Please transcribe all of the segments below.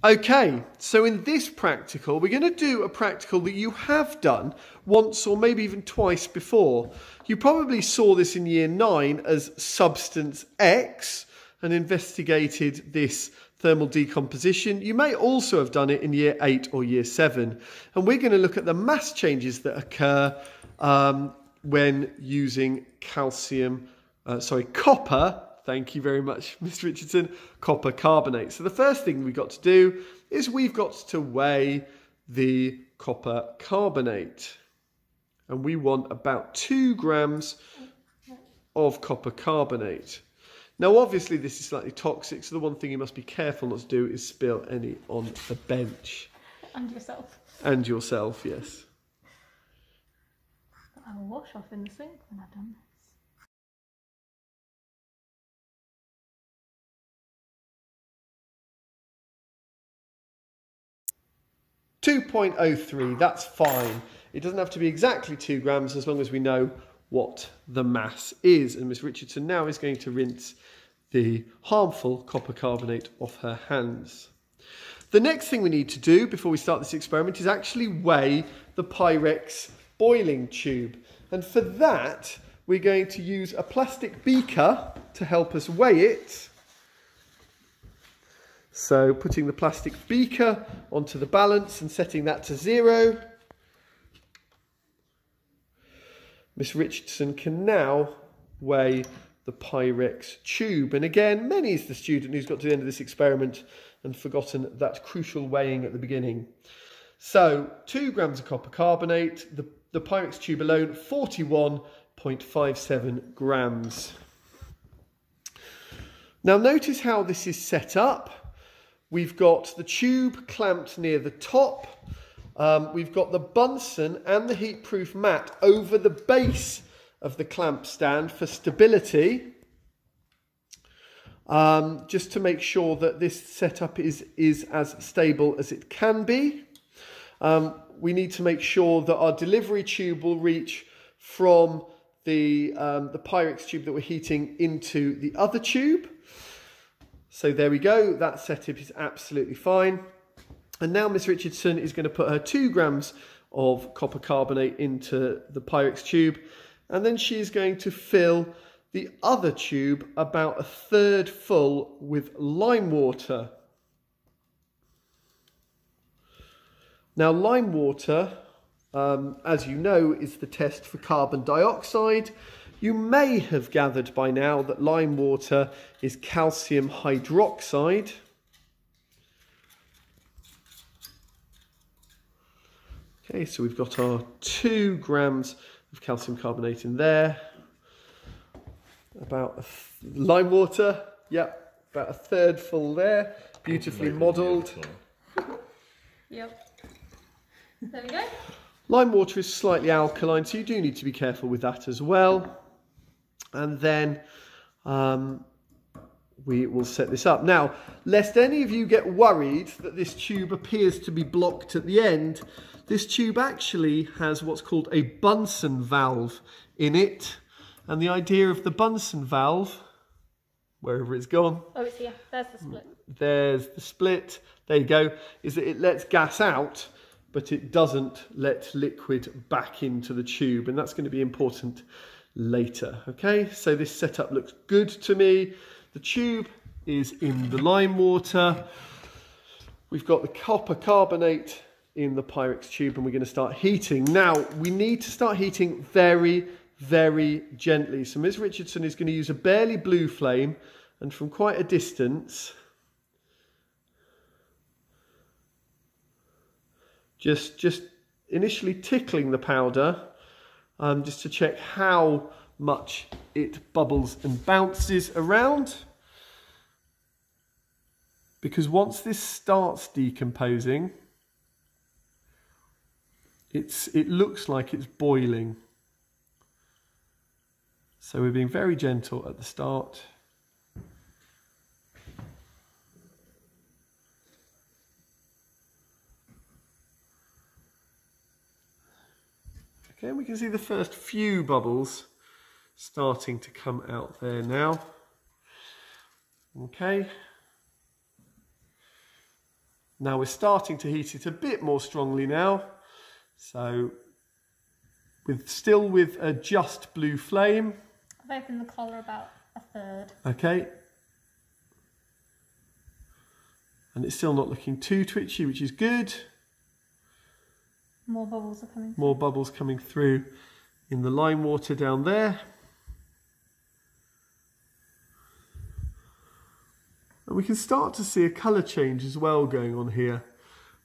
Okay, so in this practical, we're going to do a practical that you have done once or maybe even twice before. You probably saw this in year 9 as substance X and investigated this thermal decomposition. You may also have done it in year 8 or year 7. And we're going to look at the mass changes that occur when using copper. Thank you very much, Mr. Richardson. Copper carbonate. So the first thing we've got to do is we've got to weigh the copper carbonate. And we want about 2 grams of copper carbonate. Now, obviously, this is slightly toxic, so the one thing you must be careful not to do is spill any on the bench. And yourself. And yourself, yes. I will wash off in the sink when I've done this. 2.03, that's fine. It doesn't have to be exactly 2 grams as long as we know what the mass is. And Miss Richardson now is going to rinse the harmful copper carbonate off her hands. The next thing we need to do before we start this experiment is actually weigh the Pyrex boiling tube. And for that, we're going to use a plastic beaker to help us weigh it. So putting the plastic beaker onto the balance and setting that to 0. Miss Richardson can now weigh the Pyrex tube. And again, Manny is the student who's got to the end of this experiment and forgotten that crucial weighing at the beginning. So 2 grams of copper carbonate, the Pyrex tube alone, 41.57 grams. Now notice how this is set up. We've got the tube clamped near the top. We've got the Bunsen and the heat-proof mat over the base of the clamp stand for stability. Just to make sure that this setup is as stable as it can be. We need to make sure that our delivery tube will reach from the Pyrex tube that we're heating into the other tube. So there we go, that setup is absolutely fine. And now Miss Richardson is going to put her 2 grams of copper carbonate into the Pyrex tube, and then she's going to fill the other tube about 1/3 full with lime water. Now lime water, as you know, is the test for carbon dioxide. You may have gathered by now that lime water is calcium hydroxide. Okay, so we've got our 2 grams of calcium carbonate in there. About lime water, yep, about 1/3 full there. Beautifully modelled. Yep. There we go. Lime water is slightly alkaline, so you do need to be careful with that as well. And then we will set this up. Now, lest any of you get worried that this tube appears to be blocked at the end, this tube actually has what's called a Bunsen valve in it. And the idea of the Bunsen valve, wherever it's gone. Oh, it's here. There's the split. There's the split. There you go. Is that it lets gas out, but it doesn't let liquid back into the tube. And that's going to be important later. Okay, so this setup looks good to me. The tube is in the lime water. We've got the copper carbonate in the Pyrex tube, and we're going to start heating. Now, we need to start heating very, very gently. So Ms. Richardson is going to use a barely blue flame, and from quite a distance, just initially tickling the powder, just to check how much it bubbles and bounces around. Because once this starts decomposing, it looks like it's boiling. So we're being very gentle at the start. Okay, we can see the first few bubbles starting to come out there now. Okay. Now we're starting to heat it a bit more strongly now. So still with a just blue flame. I've opened the collar about a third. Okay. And it's still not looking too twitchy, which is good. More bubbles are coming through. More bubbles coming through in the lime water down there. And we can start to see a colour change as well going on here.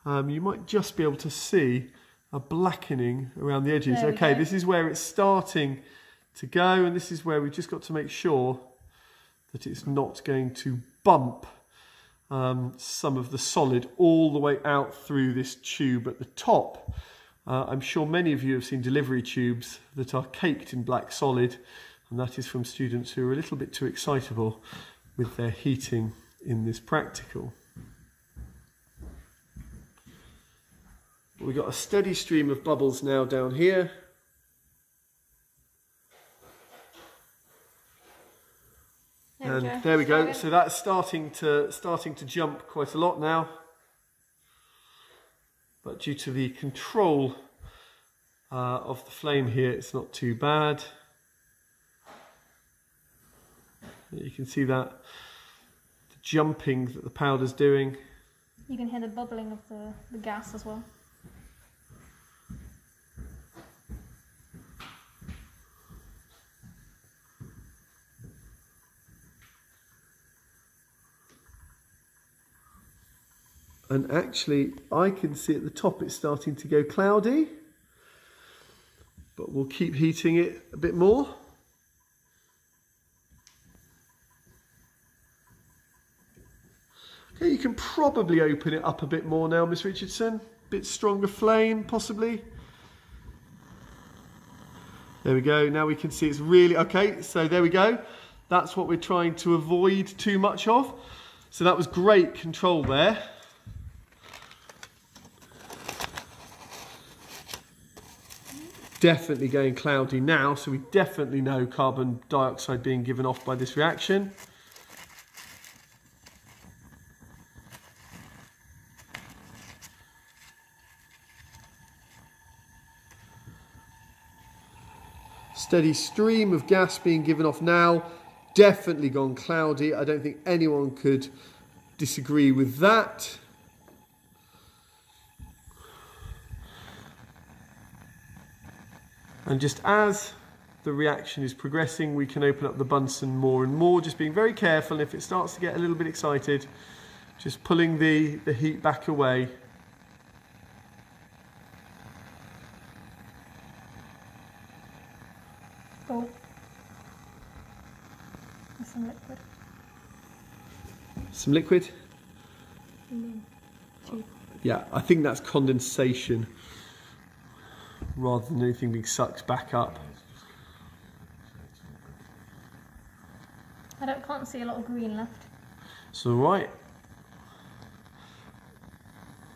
You might just be able to see a blackening around the edges. Okay, this is where it's starting to go, and this is where we've just got to make sure that it's not going to bump some of the solid all the way out through this tube at the top. I'm sure many of you have seen delivery tubes that are caked in black solid, and that is from students who are a little bit too excitable with their heating in this practical. We've got a steady stream of bubbles now down here. There we go. So that's starting to jump quite a lot now. But due to the control of the flame here, it's not too bad. You can see that the jumping that the powder's doing. You can hear the bubbling of the gas as well. And actually, I can see at the top it's starting to go cloudy, but we'll keep heating it a bit more. Okay, you can probably open it up a bit more now, Miss Richardson. Bit stronger flame, possibly. There we go. Now we can see it's really, okay, so there we go. That's what we're trying to avoid too much of. So that was great control there. Definitely going cloudy now, so we definitely know carbon dioxide being given off by this reaction. Steady stream of gas being given off now, definitely gone cloudy. I don't think anyone could disagree with that. And just as the reaction is progressing, we can open up the Bunsen more and more, just being very careful. And if it starts to get a little bit excited, just pulling the heat back away. Oh, there's some liquid. Some liquid? Yeah, I think that's condensation, rather than anything being sucked back up. I can't see a lot of green left. It's all right.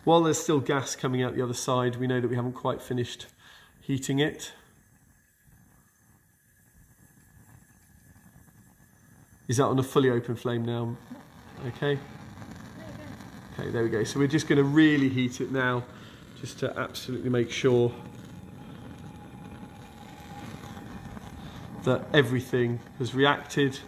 While there's still gas coming out the other side, we know that we haven't quite finished heating it. Is that on a fully open flame now? Okay. Okay, there we go. So we're just going to really heat it now, just to absolutely make sure that everything has reacted.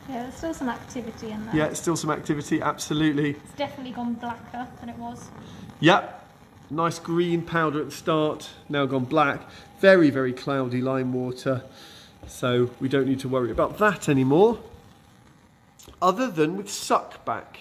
Yeah, there's still some activity in there. Yeah, still some activity, absolutely. It's definitely gone blacker than it was. Yep. Nice green powder at the start, now gone black. Very, very cloudy lime water. So we don't need to worry about that anymore, other than with suck back.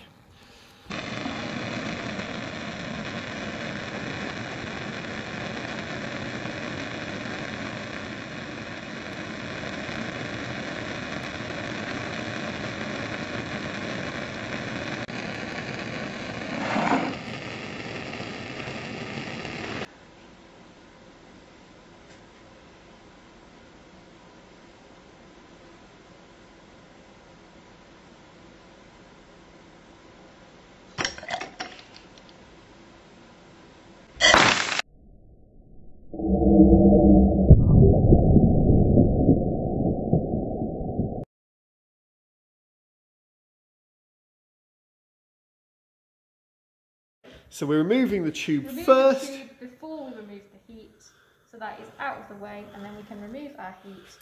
So we're removing the tube Remove first. the tube before we remove the heat, so that is out of the way, and then we can remove our heat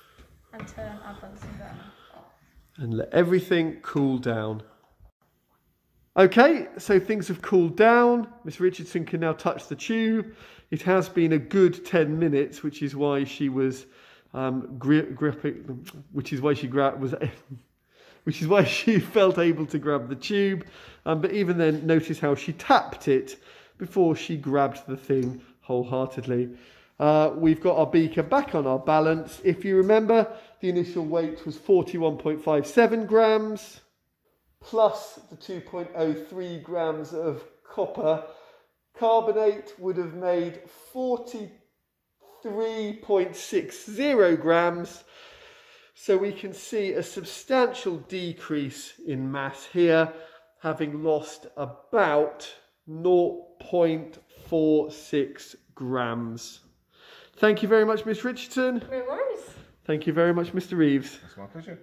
and turn our Bunsen burner off. And let everything cool down. Okay, so things have cooled down. Miss Richardson can now touch the tube. It has been a good 10 minutes, which is why she was gripping, which is why she which is why she felt able to grab the tube. But even then, notice how she tapped it before she grabbed the thing wholeheartedly. We've got our beaker back on our balance. If you remember, the initial weight was 41.57 grams, plus the 2.03 grams of copper. Carbonate would have made 43.60 grams. So we can see a substantial decrease in mass here, having lost about 0.46 grams. Thank you very much, Miss Richardson. No worries. Thank you very much, Mr. Reeves. It's my pleasure.